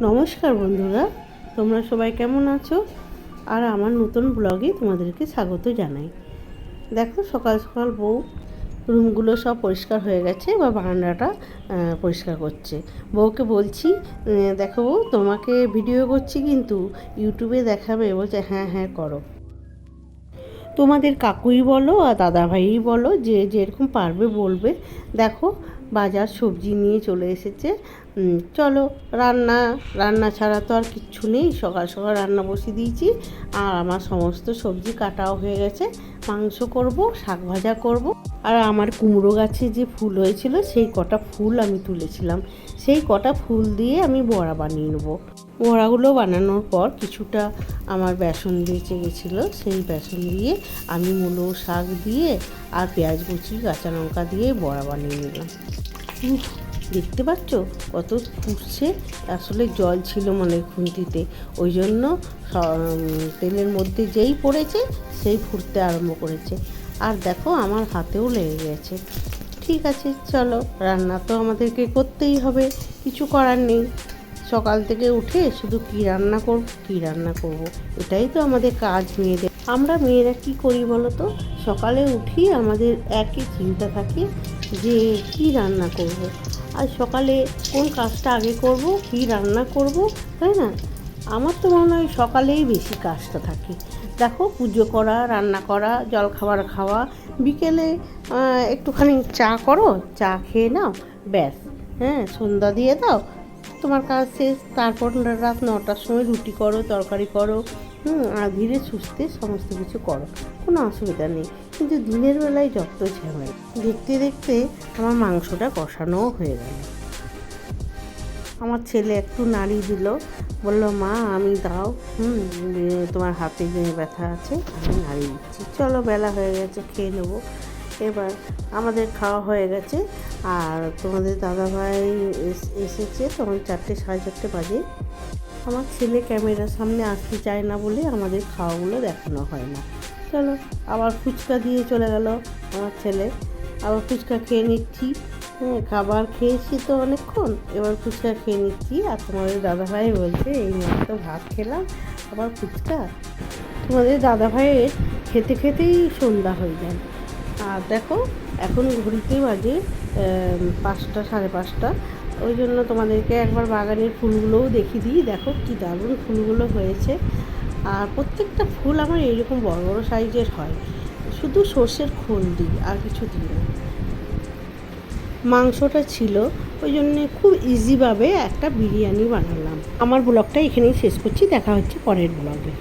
নমস্কার বন্ধুরা, তোমরা সবাই কেমন আছো? আর আমার নতুন ব্লগে তোমাদেরকে স্বাগত জানাই। দেখো, সকাল সকাল বউ রুমগুলো সব পরিষ্কার হয়ে গেছে বা বারান্দাটা পরিষ্কার করছে। বউকে বলছি, দেখো বউ, তোমাকে ভিডিও করছি কিন্তু ইউটিউবে দেখাবে। বলছে হ্যাঁ হ্যাঁ করো। তোমাদের কাকুই বলো আর দাদাভাইই বলো, যে যেরকম পারবে বলবে। দেখো, বাজার সবজি নিয়ে চলে এসেছে। চলো, রান্না ছাড়া তো আর কিচ্ছু নেই। সকাল সকাল রান্না বসিয়ে দিয়েছি, আর আমার সমস্ত সবজি কাটাও হয়ে গেছে। মাংস করব, শাক ভাজা করব। আর আমার কুমড়ো গাছে যে ফুল হয়েছিল, সেই কটা ফুল আমি তুলেছিলাম, সেই কটা ফুল দিয়ে আমি বড়া বানিয়ে নেবো। বড়াগুলো বানানোর পর কিছুটা আমার বেসন বেঁচে গেছিলো, সেই বেসন দিয়ে আমি মূলো শাক দিয়ে আর পেঁয়াজ কুচি কাঁচা লঙ্কা দিয়ে বড়া বানিয়ে নিলাম। দেখতে পাচ্ছ কত ফুটছে। আসলে জল ছিল মনে খুন্তিতে, ওই জন্য তেলের মধ্যে যেই পড়েছে সেই ফুটতে আরম্ভ করেছে। আর দেখো, আমার হাতেও লেগে গেছে। ঠিক আছে, চলো, রান্না তো আমাদেরকে করতেই হবে, কিছু করার নেই। সকাল থেকে উঠে শুধু কী রান্না করব, এটাই তো আমাদের কাজ মেয়েদের। আমরা মেয়েরা কি করি বলো তো? সকালে উঠি আমাদের একই চিন্তা থাকে যে কি রান্না করব, আর সকালে কোন কাজটা আগে করব, কি রান্না করব, তাই না? আমার তো মনে হয় সকালেই বেশি কাজটা থাকে। দেখো, পুজো করা, রান্না করা, জলখাবার খাওয়া, বিকেলে একটুখানি চা করো, চা খেয়ে নাও, ব্যাস। হ্যাঁ, সন্ধ্যা দিয়ে দাও, তোমার কাজ শেষ। তারপর রাত 9টার সময় রুটি করো, তরকারি করো, আর ধীরে সুস্থে সমস্ত কিছু করো, কোনো অসুবিধা নেই। কিন্তু দিনের বেলায় যত ঝামেলা। দেখতে দেখতে আমার মাংসটা কষানোও হয়ে গেল। আমার ছেলে একটু নাড়ি দিল, বললো মা আমি দাও, তোমার হাতে যে ব্যথা আছে আমি নাড়ি দিচ্ছি। চলো, বেলা হয়ে গেছে, খেয়ে নেবো। এবার আমাদের খাওয়া হয়ে গেছে, আর তোমাদের দাদাভাই এসেছে তখন 4টে সাড়ে 4টে বাজে। আমার ছেলে ক্যামেরার সামনে আসতে চায় না বলে আমাদের খাওয়াগুলো দেখানো হয় না। চলো, আবার ফুচকা দিয়ে চলে গেল আমার ছেলে। আবার ফুচকা খেয়ে নিচ্ছি। খাবার খেয়েছি তো অনেকক্ষণ, এবার ফুচকা খেয়ে নিচ্ছি। আর তোমাদের দাদাভাই বলছে এই মাত্র ভাত খেলাম, আবার ফুচকা। তোমাদের দাদাভাইয়ের খেতে খেতেই সন্ধ্যা হয়ে যায়। আর দেখো, এখন ঘড়িতে বাজে 5টা সাড়ে 5টা। ওই জন্য তোমাদেরকে একবার বাগানের ফুলগুলোও দেখিয়ে দিই। দেখো কি দারুণ ফুলগুলো হয়েছে। আর প্রত্যেকটা ফুল আমার এইরকম বড় বড় সাইজের হয়। শুধু সর্ষের খোল দিই, আর কিছু দিই না। মাংসটা ছিল, ওই জন্যে খুব ইজিভাবে একটা বিরিয়ানি বানালাম। আমার ব্লগটা এখানেই শেষ করছি, দেখা হচ্ছে পরের ব্লগে।